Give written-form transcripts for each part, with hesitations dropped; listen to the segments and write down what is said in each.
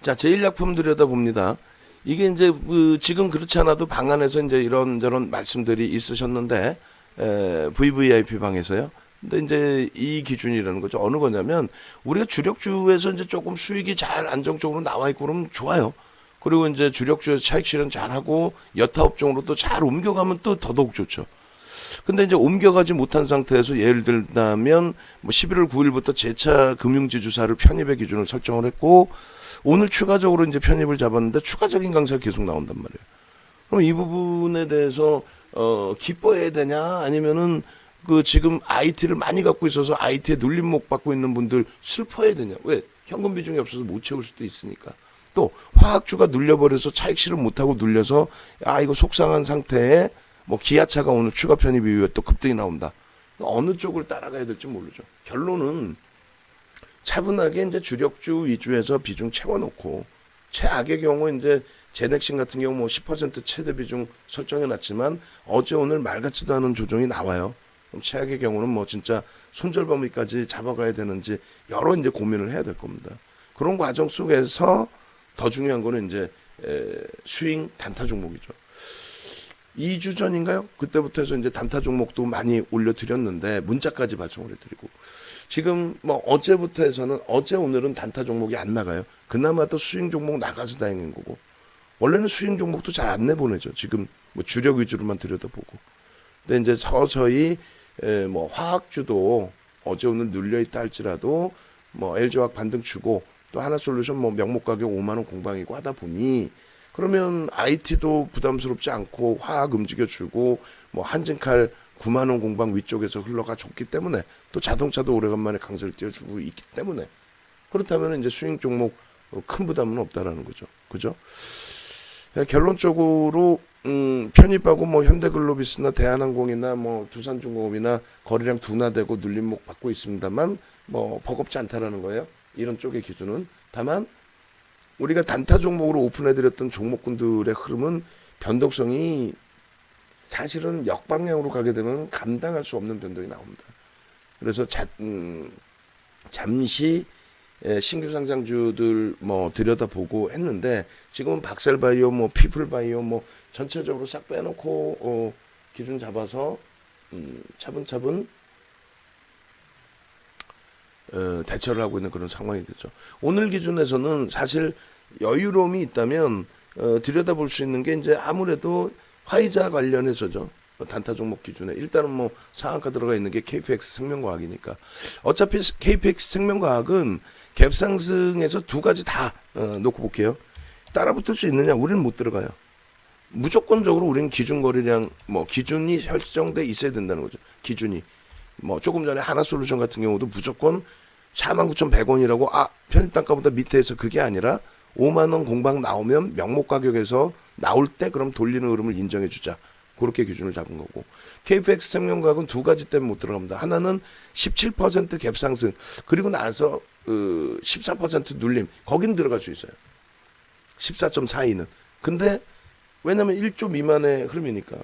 자, 제일약품 들여다봅니다. 이게 이제 지금 그렇지 않아도 방 안에서 이제 이런저런 말씀들이 있으셨는데 VVIP 방에서요. 근데 이제 이 기준이라는 거죠. 어느 거냐면 우리가 주력주에서 이제 조금 수익이 잘 안정적으로 나와 있고 그러면 좋아요. 그리고 이제 주력주에서 차익 실현 잘하고 여타 업종으로 또 잘 옮겨가면 또 더더욱 좋죠. 근데 이제 옮겨가지 못한 상태에서 예를 들면 뭐 11월 9일부터 재차 금융지주사를 편입의 기준을 설정을 했고 오늘 추가적으로 이제 편입을 잡았는데 추가적인 강세가 계속 나온단 말이에요. 그럼 이 부분에 대해서 기뻐해야 되냐 아니면은 그 지금 IT를 많이 갖고 있어서 IT에 눌림목 받고 있는 분들 슬퍼해야 되냐? 왜? 현금 비중이 없어서 못 채울 수도 있으니까. 또 화학주가 눌려버려서 차익 실현 못하고 눌려서 이거 속상한 상태에 뭐 기아차가 오늘 추가 편입 이후에 또 급등이 나온다. 어느 쪽을 따라가야 될지 모르죠. 결론은 차분하게 이제 주력주 위주에서 비중 채워놓고 최악의 경우 이제 제넥신 같은 경우 뭐 10% 최대 비중 설정해놨지만 어제 오늘 말 같지도 않은 조정이 나와요. 그럼 최악의 경우는 뭐 진짜 손절범위까지 잡아가야 되는지 여러 이제 고민을 해야 될 겁니다. 그런 과정 속에서 더 중요한 거는 이제 스윙 단타 종목이죠. 2주 전인가요? 그때부터 해서 이제 단타 종목도 많이 올려드렸는데 문자까지 발송을 해드리고 지금 뭐 어제부터 해서는 어제 오늘은 단타 종목이 안 나가요. 그나마 또 수익 종목 나가서 다행인 거고 원래는 수익 종목도 잘 안 내보내죠. 지금 뭐 주력 위주로만 들여다보고 근데 이제 서서히 뭐 화학주도 어제 오늘 눌려있다 할지라도 뭐 LG화학 반등 주고 또 하나솔루션 뭐 명목 가격 5만 원 공방이고 하다 보니 그러면 IT도 부담스럽지 않고 화학 움직여주고 뭐 한진칼 9만 원 공방 위쪽에서 흘러가 줬기 때문에 또 자동차도 오래간만에 강세를 띄워주고 있기 때문에 그렇다면 이제 수익 종목 큰 부담은 없다라는 거죠. 그죠? 결론적으로 편입하고 뭐 현대글로비스나 대한항공이나 뭐 두산중공업이나 거래량 둔화되고 눌림목 받고 있습니다만 뭐 버겁지 않다라는 거예요. 이런 쪽의 기준은 다만 우리가 단타 종목으로 오픈해드렸던 종목군들의 흐름은 변동성이 사실은 역방향으로 가게 되면 감당할 수 없는 변동이 나옵니다. 그래서 잠시 신규 상장주들 뭐 들여다보고 했는데 지금은 박셀바이오 뭐 피플바이오 뭐 전체적으로 싹 빼놓고 기준 잡아서 차분차분 대처를 하고 있는 그런 상황이 됐죠. 오늘 기준에서는 사실 여유로움이 있다면 들여다볼 수 있는 게 이제 아무래도 화이자 관련해서죠. 단타 종목 기준에 일단은 뭐 상한가 들어가 있는 게 KPX 생명과학이니까 어차피 KPX 생명과학은 갭 상승에서 두 가지 다 놓고 볼게요. 따라붙을 수 있느냐? 우리는 못 들어가요. 무조건적으로 우리는 기준 거래량 뭐 기준이 설정돼 있어야 된다는 거죠. 기준이 뭐 조금 전에 하나솔루션 같은 경우도 무조건 49,100원이라고 편입 단가보다 밑에서 그게 아니라 5만 원 공방 나오면 명목 가격에서 나올 때 그럼 돌리는 흐름을 인정해 주자. 그렇게 기준을 잡은 거고 KPX 생명과학은 두 가지 때문에 못 들어갑니다. 하나는 17% 갭 상승 그리고 나서 14% 눌림 거긴 들어갈 수 있어요. 14.42는 근데 왜냐면 1조 미만의 흐름이니까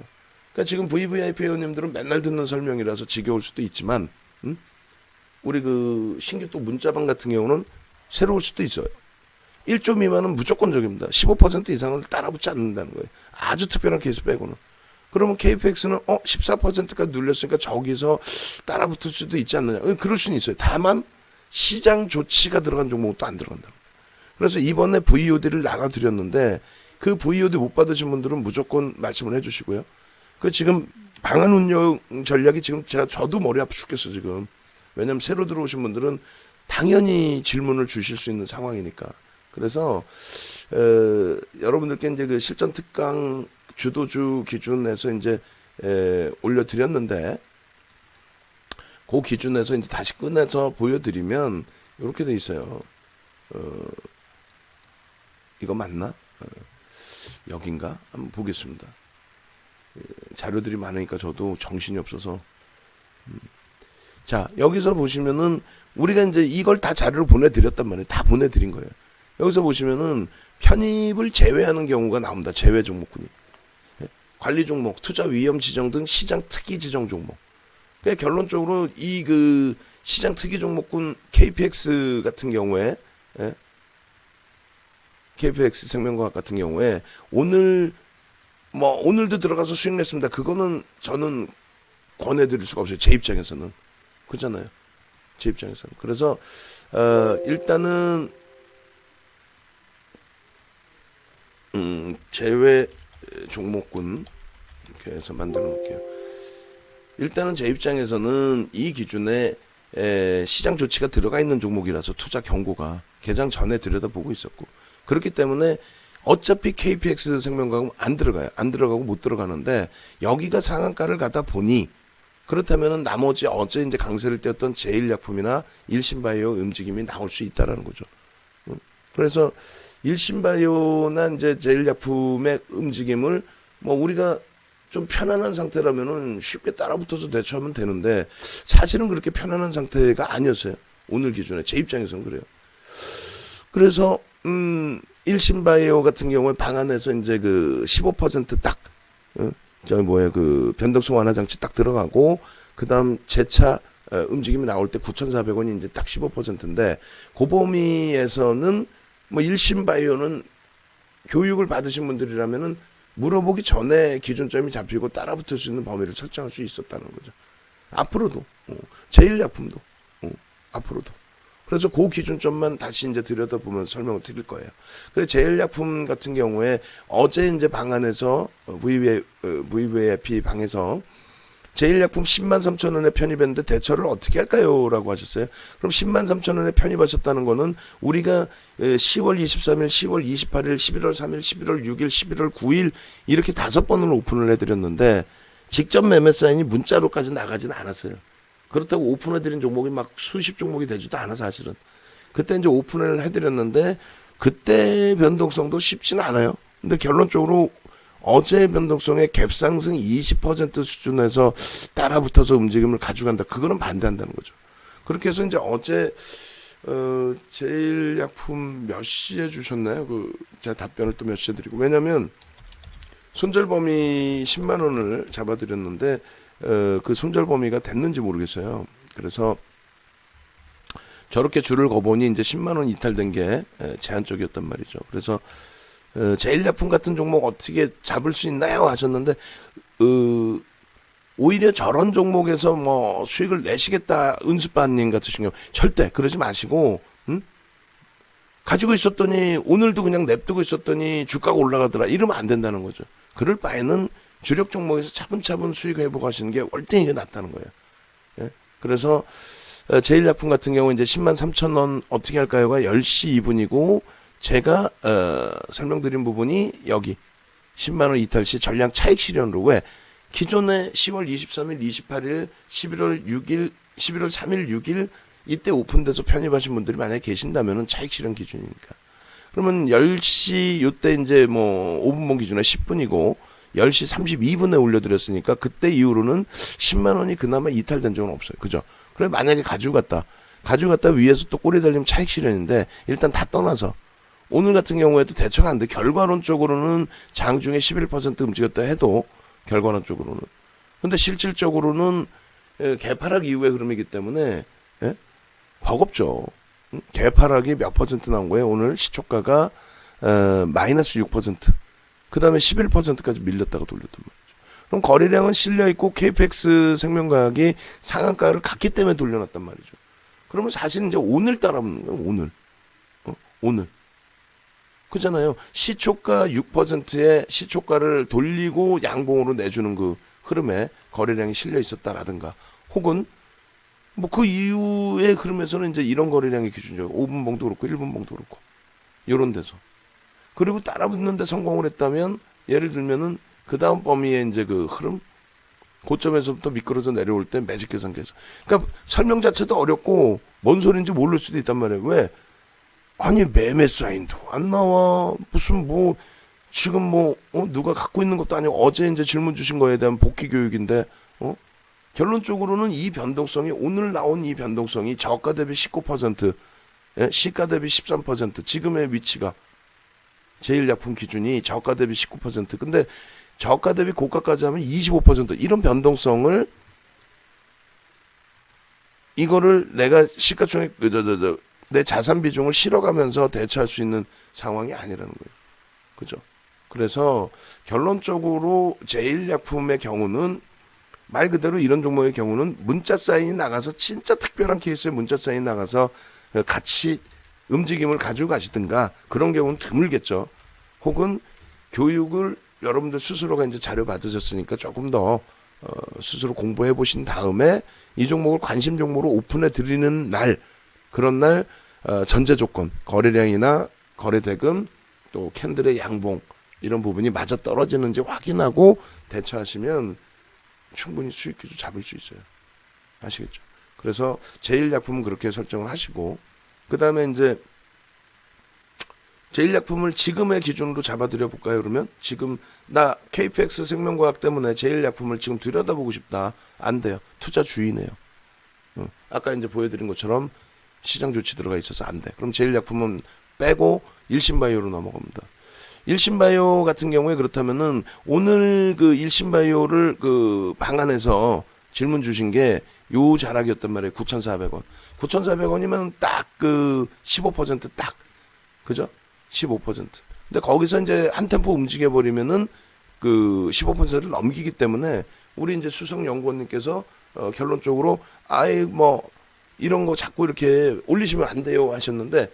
그러니까 지금 VVIP 회원님들은 맨날 듣는 설명이라서 지겨울 수도 있지만 우리 그 신규 또 문자방 같은 경우는 새로울 수도 있어요. 1조 미만은 무조건적입니다. 15% 이상을 따라붙지 않는다는 거예요. 아주 특별한 케이스 빼고는. 그러면 KPX는 14%까지 눌렸으니까 저기서 따라붙을 수도 있지 않느냐. 그럴 수는 있어요. 다만 시장 조치가 들어간 종목은 또 안 들어간다. 그래서 이번에 VOD를 나눠드렸는데 그 VOD 못 받으신 분들은 무조건 말씀을 해주시고요. 그 지금 방안 운영 전략이 지금 저도 머리 아파 죽겠어 지금. 왜냐면 새로 들어오신 분들은 당연히 질문을 주실 수 있는 상황이니까. 그래서 여러분들께 이제 그 실전 특강 주도주 기준에서 이제 올려드렸는데 그 기준에서 이제 다시 꺼내서 보여드리면 이렇게 돼 있어요. 이거 맞나? 여긴가? 한번 보겠습니다. 자료들이 많으니까 저도 정신이 없어서. 자, 여기서 보시면은 우리가 이제 이걸 다 자료를 보내드렸단 말이에요. 다 보내드린 거예요. 여기서 보시면은 편입을 제외하는 경우가 나옵니다. 제외 종목군이. 관리 종목, 투자 위험 지정 등 시장 특이 지정 종목. 그러니까 결론적으로 이 그 시장 특이 종목군 KPX 같은 경우에 KPX 생명과학 같은 경우에 오늘도 들어가서 수익 냈습니다. 그거는 저는 권해드릴 수가 없어요. 제 입장에서는. 그렇잖아요. 제 입장에서는. 그래서 일단은 제외 종목군 이렇게 해서 만들어 놓을게요. 일단은 제 입장에서는 이 기준에 시장 조치가 들어가 있는 종목이라서 투자 경고가 개장 전에 들여다보고 있었고, 그렇기 때문에 어차피 KPX 생명과학은 안 들어가요. 안 들어가고 못 들어가는데 여기가 상한가를 가다 보니, 그렇다면은 나머지 어제 이제 강세를 띄었던 제일약품이나 일신바이오 움직임이 나올 수 있다라는 거죠. 그래서 일신바이오나 이제 제일약품의 움직임을 우리가 좀 편안한 상태라면은 쉽게 따라붙어서 대처하면 되는데, 사실은 그렇게 편안한 상태가 아니었어요. 오늘 기준에 제 입장에서는 그래요. 그래서 일신바이오 같은 경우에 방안에서 이제 그 15% 딱 그 변동성 완화 장치 딱 들어가고, 그다음 재차 움직임이 나올 때 9,400원이 이제 딱 15%인데, 그 범위에서는 일신바이오는 교육을 받으신 분들이라면은 물어보기 전에 기준점이 잡히고 따라붙을 수 있는 범위를 설정할 수 있었다는 거죠. 앞으로도 제일약품도 앞으로도. 그래서 그 기준점만 다시 이제 들여다보면 설명을 드릴 거예요. 그래서 제일약품 같은 경우에 어제 이제 방안에서 VVIP 방에서 제일약품 103,000원에 편입했는데 대처를 어떻게 할까요? 라고 하셨어요. 그럼 103,000원에 편입하셨다는 거는 우리가 10월 23일, 10월 28일, 11월 3일, 11월 6일, 11월 9일 이렇게 5번을 오픈을 해드렸는데, 직접 매매 사인이 문자로까지 나가지는 않았어요. 그렇다고 오픈해드린 종목이 막 수십 종목이 되지도 않아 사실은. 그때 이제 오픈을 해드렸는데 그때 변동성도 쉽지는 않아요. 근데 결론적으로 어제 변동성의 갭상승 20% 수준에서 따라붙어서 움직임을 가져간다. 그거는 반대한다는 거죠. 그렇게 해서 이제 어제 제일약품 몇 시에 주셨나요? 제가 답변을 또 몇 시에 드리고, 왜냐면 손절 범위 10만 원을 잡아드렸는데 그 손절 범위가 됐는지 모르겠어요. 그래서 저렇게 줄을 거보니 이제 10만 원 이탈된 게 제한적이었단 말이죠. 그래서 제일약품 같은 종목 어떻게 잡을 수 있나요? 하셨는데 오히려 저런 종목에서 수익을 내시겠다 은수빠님 같으신 경우 절대 그러지 마시고, 가지고 있었더니 오늘도 그냥 냅두고 있었더니 주가가 올라가더라 이러면 안 된다는 거죠. 그럴 바에는 주력 종목에서 차분차분 수익 회복하시는 게 월등히 낫다는 거예요. 예? 그래서 제일약품 같은 경우 이제 103,000원 어떻게 할까요가 10시 2분이고 제가 설명드린 부분이 여기 10만원 이탈 시 전량 차익 실현으로, 왜 기존에 10월 23일, 28일, 11월 6일, 11월 3일, 6일 이때 오픈돼서 편입하신 분들이 만약에 계신다면은 차익 실현 기준이니까. 그러면 10시 요때 이제 5분봉 기준에 10분이고 10시 32분에 올려드렸으니까 그때 이후로는 10만 원이 그나마 이탈된 적은 없어요. 그죠? 그래 만약에 가지고 갔다 위에서 또 꼬리 달리면 차익 실현인데, 일단 다 떠나서 오늘 같은 경우에도 대처가 안 돼. 결과론적으로는 장중에 11% 움직였다 해도 결과론적으로는. 근데 실질적으로는 개파락 이후의 흐름이기 때문에 버겁죠. 개파락이 몇 퍼센트 나온 거예요? 오늘 시초가가 마이너스 6%. 그 다음에 11%까지 밀렸다가 돌렸단 말이죠. 그럼 거래량은 실려있고 KPX 생명과학이 상한가를 갔기 때문에 돌려놨단 말이죠. 그러면 사실 이제 오늘 따라붙는 거예요. 오늘. 그잖아요. 시초가 6%의 시초가를 돌리고 양봉으로 내주는 그 흐름에 거래량이 실려 있었다라든가, 혹은 그 이후의 흐름에서는 이제 이런 거래량이 기준이죠. 5분봉도 그렇고 1분봉도 그렇고 요런 데서. 그리고 따라붙는데 성공을 했다면, 예를 들면은 그 다음 범위에 이제 그 흐름 고점에서부터 미끄러져 내려올 때 매직 계산기에서. 그러니까 설명 자체도 어렵고 뭔 소리인지 모를 수도 있단 말이에요. 왜? 아니 매매 사인도 안 나와. 무슨 지금 누가 갖고 있는 것도 아니고 어제 이제 질문 주신 거에 대한 복귀 교육인데 결론적으로는 이 변동성이, 오늘 나온 이 변동성이 저가 대비 19%, 시가 대비 13%, 지금의 위치가 제일약품 기준이 저가 대비 19%, 근데 저가 대비 고가까지 하면 25%, 이런 변동성을, 이거를 내가 시가총액 내 자산 비중을 실어가면서 대처할 수 있는 상황이 아니라는 거예요. 그죠? 그래서 결론적으로 제1약품의 경우는 말 그대로 이런 종목의 경우는 문자 사인이 나가서 진짜 특별한 케이스에 문자 사인이 나가서 같이 움직임을 가지고 가시든가 그런 경우는 드물겠죠. 혹은 교육을 여러분들 스스로가 이제 자료 받으셨으니까 조금 더 스스로 공부해 보신 다음에 이 종목을 관심 종목으로 오픈해 드리는 날, 그런 날 전제 조건, 거래량이나 거래 대금, 또 캔들의 양봉 이런 부분이 맞아 떨어지는지 확인하고 대처하시면 충분히 수익 기조 잡을 수 있어요. 아시겠죠? 그래서 제1약품은 그렇게 설정을 하시고, 그 다음에 이제 제1약품을 지금의 기준으로 잡아드려 볼까요? 그러면 지금 나 KPX 생명과학 때문에 제1약품을 지금 들여다보고 싶다. 안 돼요. 투자 주의네요. 아까 이제 보여드린 것처럼 시장 조치 들어가 있어서 안 돼. 그럼 제1약품은 빼고 일신바이오로 넘어갑니다. 일신바이오 같은 경우에 그렇다면은 오늘 그 일신바이오를 그 방안에서 질문 주신 게 요 자락이었단 말이에요. 9,400원. 9,400원이면 딱 그 15% 그죠? 15%. 근데 거기서 이제 한 템포 움직여 버리면은 그 15%를 넘기기 때문에 우리 이제 수석 연구원님께서 결론적으로 아예 뭐 이런 거 자꾸 이렇게 올리시면 안 돼요 하셨는데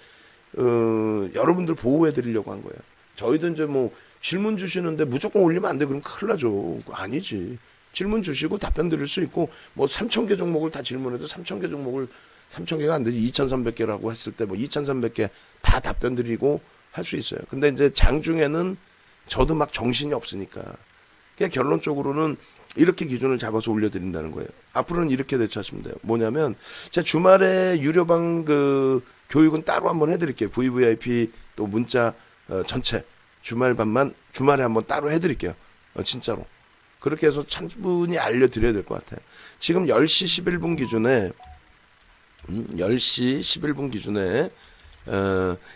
여러분들 보호해 드리려고 한 거예요. 저희도 이제 뭐 질문 주시는데 무조건 올리면 안 돼. 그럼 큰일 나죠. 아니지. 질문 주시고 답변 드릴 수 있고, 뭐 3,000개 종목을 다 질문해도 3,000개 종목을 3,000개가 안 되지. 2,300개라고 했을 때 뭐 2,300개 다 답변 드리고 할 수 있어요. 근데 이제 장중에는 저도 막 정신이 없으니까. 그냥 결론적으로는 이렇게 기준을 잡아서 올려드린다는 거예요. 앞으로는 이렇게 대처하시면 돼요. 뭐냐면, 제가 주말에 유료방 그 교육은 따로 한번 해드릴게요. VVIP 또 문자 전체 주말에 한번 따로 해드릴게요. 진짜로. 그렇게 해서 충분히 알려드려야 될 것 같아요. 지금 10시 11분 기준에 10시 11분 기준에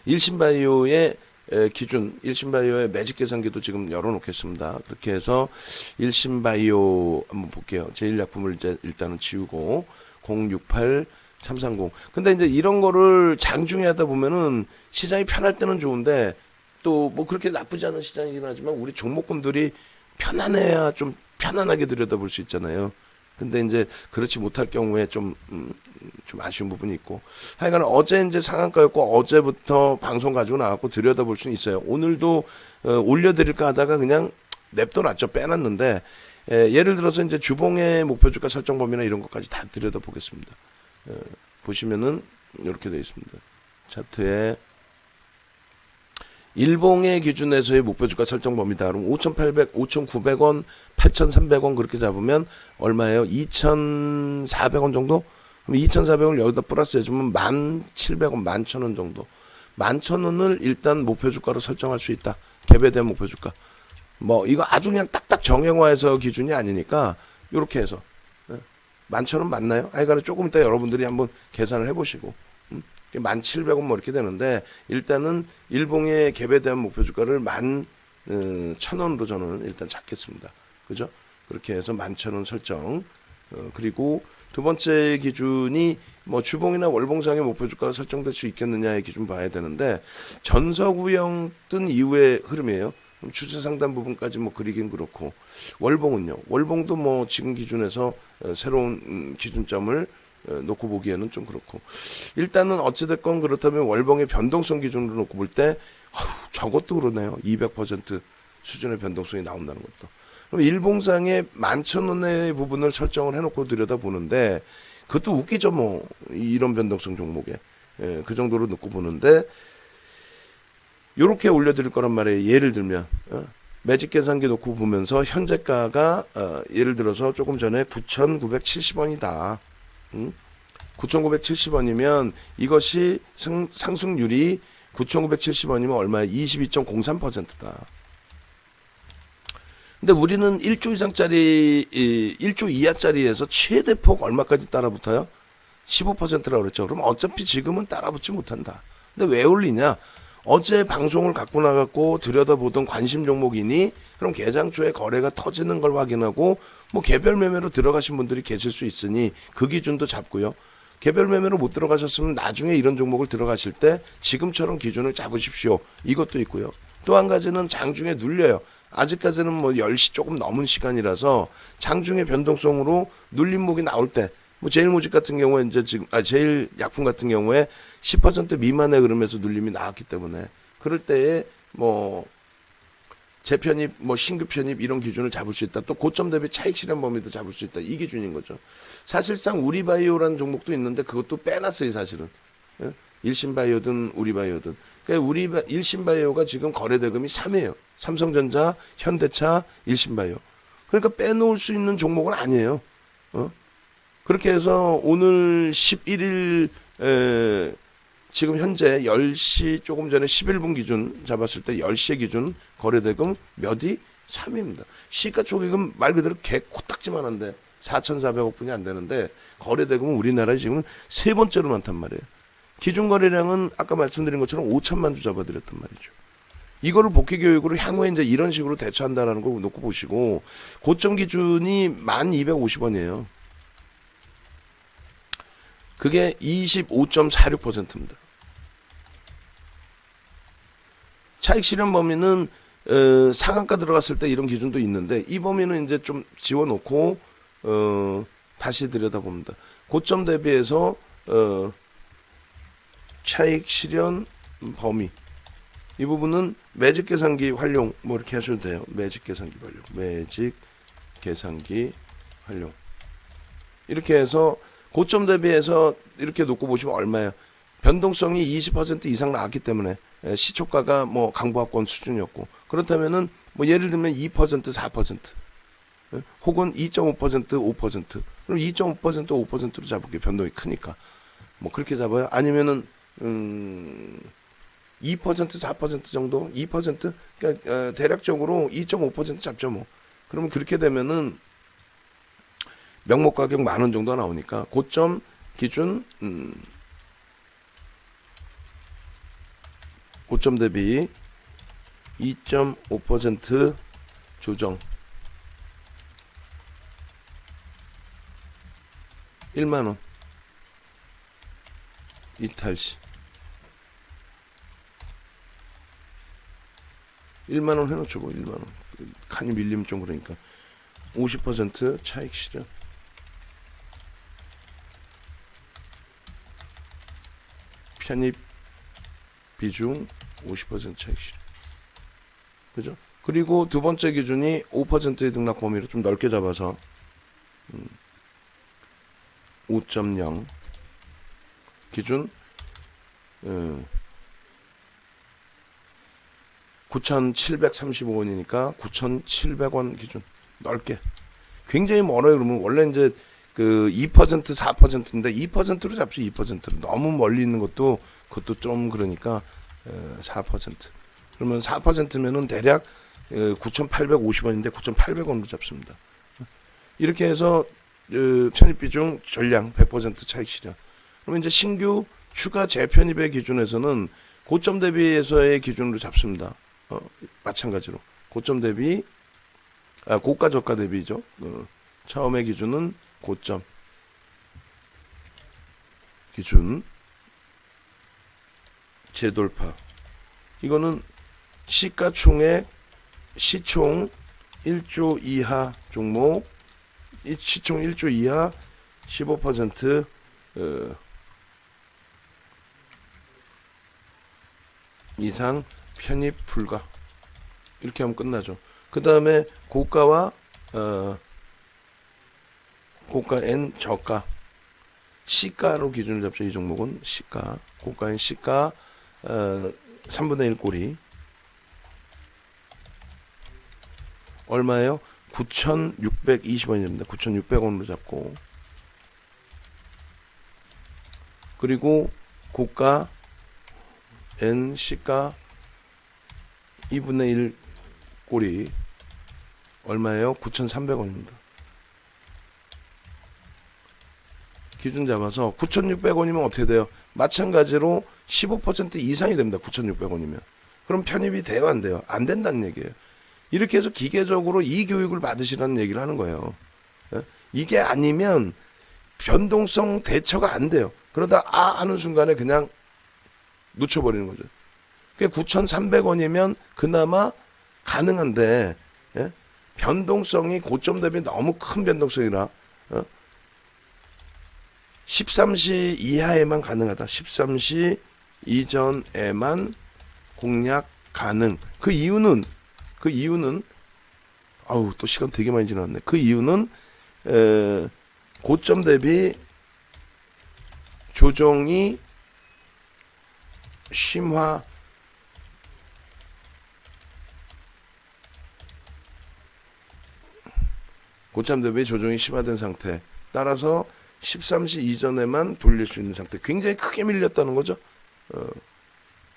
일신바이오의 기준, 일신바이오의 매직 계산기도 지금 열어놓겠습니다. 그렇게 해서 일신바이오 한번 볼게요. 제1약품을 이제 일단은 지우고 068330. 근데 이제 이런 거를 장중에 하다 보면은 시장이 편할 때는 좋은데 또 뭐 그렇게 나쁘지 않은 시장이긴 하지만 우리 종목군들이 편안해야 좀 편안하게 들여다볼 수 있잖아요. 근데 이제 그렇지 못할 경우에 좀 아쉬운 부분이 있고. 하여간 어제 이제 상한가였고 어제부터 방송 가지고 나왔고 들여다볼 수는 있어요. 오늘도 올려드릴까 하다가 그냥 냅둬놨죠. 빼놨는데 예를 들어서 이제 주봉의 목표 주가 설정 범위나 이런 것까지 다 들여다보겠습니다. 보시면은 이렇게 되어 있습니다. 차트에 일봉의 기준에서의 목표 주가 설정 범위다. 그럼 5,800, 5,900원, 8,300원 그렇게 잡으면 얼마예요? 2,400원 정도? 그럼 2,400원을 여기다 플러스 해주면 1,700원, 11,000원 정도. 11,000원을 일단 목표 주가로 설정할 수 있다. 갭에 대한 목표 주가. 뭐 이거 아주 그냥 딱딱 정형화해서 기준이 아니니까 요렇게 해서 11,000원 맞나요? 하여간에 조금 이따 여러분들이 한번 계산을 해보시고 1,700원 뭐 이렇게 되는데 일단은 일봉의 갭에 대한 목표 주가를 11,000원으로 저는 일단 잡겠습니다. 그죠? 그렇게 해서 11,000원 설정. 그리고 두 번째 기준이 뭐 주봉이나 월봉상의 목표 주가가 설정될 수 있겠느냐의 기준 봐야 되는데 전서구형 뜬 이후의 흐름이에요. 그럼 추세 상단 부분까지 뭐 그리긴 그렇고 월봉은요. 월봉도 뭐 지금 기준에서 새로운 기준점을 놓고 보기에는 좀 그렇고 일단은 어찌됐건 그렇다면 월봉의 변동성 기준으로 놓고 볼 때 저것도 그러네요. 200% 수준의 변동성이 나온다는 것도. 그럼 일봉상의 11,000원의 부분을 설정을 해놓고 들여다보는데 그것도 웃기죠. 뭐 이런 변동성 종목에 그 정도로 놓고 보는데 요렇게 올려드릴 거란 말이에요. 예를 들면 매직 계산기 놓고 보면서 현재가가 예를 들어서 조금 전에 9,970원이다. 9,970원이면 이것이 상승률이 9,970원이면 얼마야? 22.03%다. 근데 우리는 1조 이상짜리, 1조 이하짜리에서 최대폭 얼마까지 따라붙어요? 15%라고 그랬죠. 그럼 어차피 지금은 따라붙지 못한다. 근데 왜 올리냐? 어제 방송을 갖고 나갔고 들여다보던 관심 종목이니 그럼 개장 초에 거래가 터지는 걸 확인하고 뭐 개별 매매로 들어가신 분들이 계실 수 있으니 그 기준도 잡고요. 개별 매매로 못 들어가셨으면 나중에 이런 종목을 들어가실 때 지금처럼 기준을 잡으십시오. 이것도 있고요. 또 한 가지는 장중에 눌려요. 아직까지는 뭐 10시 조금 넘은 시간이라서 장중에 변동성으로 눌림목이 나올 때, 뭐 제일모직 같은 경우에 이제 지금 제일약품 같은 경우에 10% 미만의 흐름에서 눌림이 나왔기 때문에 그럴 때에 뭐 재편입, 뭐 신규 편입 이런 기준을 잡을 수 있다. 또 고점 대비 차익 실현 범위도 잡을 수 있다. 이 기준인 거죠. 사실상 우리바이오라는 종목도 있는데 그것도 빼놨어요, 사실은. 일신바이오든 우리바이오든. 그러니까 일신바이오가 지금 거래대금이 3이에요. 삼성전자, 현대차, 일신바이오. 그러니까 빼놓을 수 있는 종목은 아니에요. 그렇게 해서 오늘 11일 지금 현재 10시 조금 전에 11분 기준 잡았을 때 10시의 기준 거래대금 몇이? 3위입니다. 시가총액은 말 그대로 개 코딱지만한데 4,400억 분이 안 되는데 거래대금은 우리나라에 지금 세 번째로 많단 말이에요. 기준 거래량은 아까 말씀드린 것처럼 5천만 주 잡아드렸단 말이죠. 이거를 복귀 교육으로 향후에 이제 이런 식으로 대처한다라는 거 놓고 보시고 고점 기준이 1,250원이에요. 그게 25.46%입니다. 차익 실현 범위는 상한가 들어갔을 때 이런 기준도 있는데 이 범위는 이제 좀 지워놓고 다시 들여다봅니다. 고점 대비해서 차익 실현 범위 이 부분은 매직 계산기 활용 뭐 이렇게 하셔도 돼요. 매직 계산기 활용, 매직 계산기 활용 이렇게 해서 고점 대비해서 이렇게 놓고 보시면 얼마예요? 변동성이 20% 이상 나왔기 때문에 시초가가 뭐 강보합권 수준이었고 그렇다면은 뭐 예를 들면 2% 4% 혹은 2.5% 5% 그럼 2.5% 5%로 잡을게요. 변동이 크니까 뭐 그렇게 잡아요. 아니면은 2% 4% 정도 2% 그러니까 대략적으로 2.5% 잡죠 뭐. 그러면 그렇게 되면은 명목 가격 10,000원 정도 나오니까 고점 기준 고점 대비 2.5% 조정 10,000원 이탈시 10,000원 해놓죠 뭐 10,000원 칸이 밀리면 좀 그러니까 50% 차익 실현 편입 비중 50% 차익 실현 그죠? 그리고 두 번째 기준이 5%의 등락 범위를 좀 넓게 잡아서 5.0 기준 9,735원이니까 9,700원 기준 넓게 굉장히 멀어요. 그러면 원래 이제 그 2% 4%인데 2%로 잡죠. 2%로 너무 멀리 있는 것도 그것도 좀 그러니까 4% 그러면 4%면은 대략 9,850원인데 9,800원으로 잡습니다. 이렇게 해서 편입 비중 전량 100% 차익 실현. 그러면 이제 신규 추가 재편입의 기준에서는 고점 대비에서의 기준으로 잡습니다. 마찬가지로 고점 대비 고가 저가 대비죠. 처음의 기준은 고점 기준 재돌파 이거는 시가총액 시총 1조 이하 종목 시총 1조 이하 15% 이상 편입 불가 이렇게 하면 끝나죠. 그 다음에 고가와 고가 N 저가 시가로 기준을 잡죠. 이 종목은 시가 고가인 시가 3분의 1 꼬리 얼마예요? 9,620원입니다. 9,600원으로 잡고 그리고 고가 N 시가 2분의 1 꼬리 얼마예요? 9,300원입니다. 기준 잡아서 9,600원이면 어떻게 돼요? 마찬가지로 15% 이상이 됩니다. 9,600원이면. 그럼 편입이 돼요? 안 돼요? 안 된다는 얘기예요. 이렇게 해서 기계적으로 이 교육을 받으시라는 얘기를 하는 거예요. 이게 아니면 변동성 대처가 안 돼요. 그러다 하는 순간에 그냥 놓쳐버리는 거죠. 그게 9,300원이면 그나마 가능한데, 예? 변동성이 고점 대비 너무 큰 변동성이라 13시 이하에만 가능하다. 13시 이전에만 공략 가능. 그 이유는 아우 또 시간 되게 많이 지났네. 그 이유는 고점 대비 조정이 심화 고점 대비 조정이 심화된 상태. 따라서 13시 이전에만 돌릴 수 있는 상태. 굉장히 크게 밀렸다는 거죠.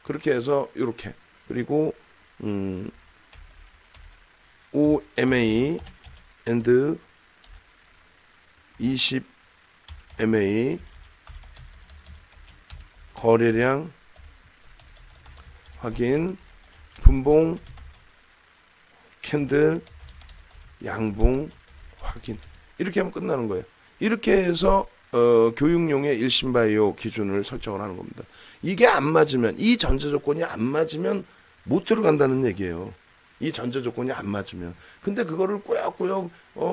그렇게 해서 이렇게. 그리고 OMA and 20MA 거래량 확인, 분봉 캔들 양봉 확인. 이렇게 하면 끝나는 거예요. 이렇게 해서 교육용의 일신바이오 기준을 설정을 하는 겁니다. 이게 안 맞으면, 이 전제 조건이 안 맞으면 못 들어간다는 얘기예요. 이 전제 조건이 안 맞으면. 근데 그거를 꾸역꾸역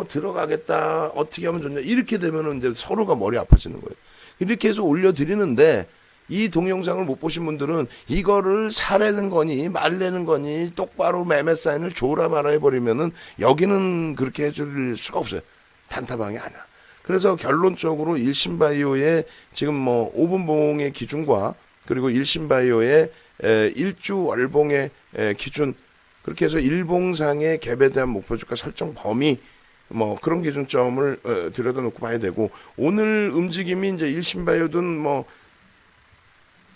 들어가겠다, 어떻게 하면 좋냐, 이렇게 되면은 이제 서로가 머리 아파지는 거예요. 이렇게 해서 올려드리는데, 이 동영상을 못 보신 분들은 이거를 사려는 거니 말려는 거니 똑바로 매매 사인을 줘라 말아 해버리면은 여기는 그렇게 해줄 수가 없어요. 단타방이 아니야. 그래서 결론적으로 일신바이오의 지금 뭐 5분봉의 기준과 그리고 일신바이오의 일주 월봉의 기준, 그렇게 해서 일봉상의 갭에 대한 목표주가 설정 범위, 뭐 그런 기준점을 들여다놓고 봐야 되고, 오늘 움직임이 이제 일신바이오든 뭐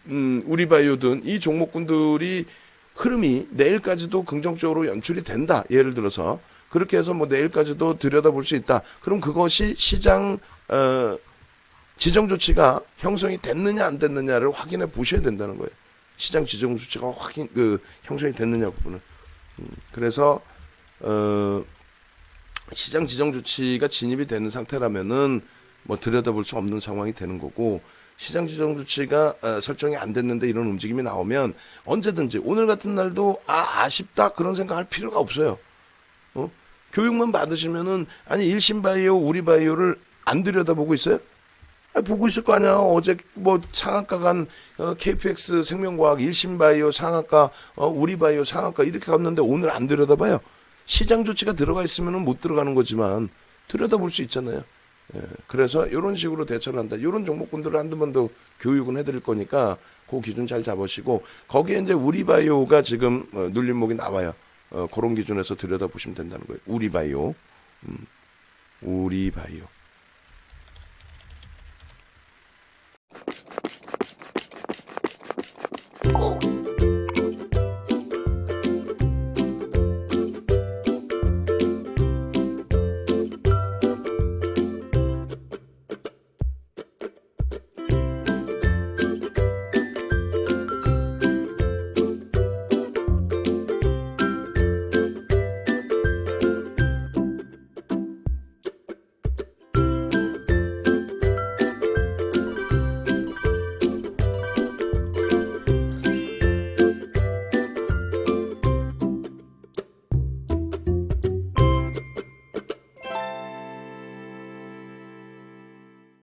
우리바이오든 이 종목군들이 흐름이 내일까지도 긍정적으로 연출이 된다. 예를 들어서 그렇게 해서 뭐 내일까지도 들여다볼 수 있다. 그럼 그것이 시장 지정 조치가 형성이 됐느냐 안 됐느냐를 확인해 보셔야 된다는 거예요. 시장 지정 조치가 형성이 됐느냐 부분은. 그래서 시장 지정 조치가 진입이 되는 상태라면은 뭐 들여다볼 수 없는 상황이 되는 거고, 시장 지정 조치가 설정이 안 됐는데 이런 움직임이 나오면 언제든지 오늘 같은 날도 아쉽다 그런 생각할 필요가 없어요. 교육만 받으시면은, 아니 일신바이오 우리바이오를 안 들여다보고 있어요? 보고 있을 거 아니야. 어제 뭐 상한가 간 KPX 생명과학 일신바이오 상한가, 우리바이오 상한가 이렇게 갔는데 오늘 안 들여다봐요. 시장 조치가 들어가 있으면은 못 들어가는 거지만 들여다볼 수 있잖아요. 예, 그래서 이런 식으로 대처를 한다. 이런 종목군들을 한두 번 더 교육은 해드릴 거니까 그 기준 잘 잡으시고, 거기에 이제 우리바이오가 지금 눌림목이 나와요. 그런 기준에서 들여다보시면 된다는 거예요. 우리바이오. 우리바이오.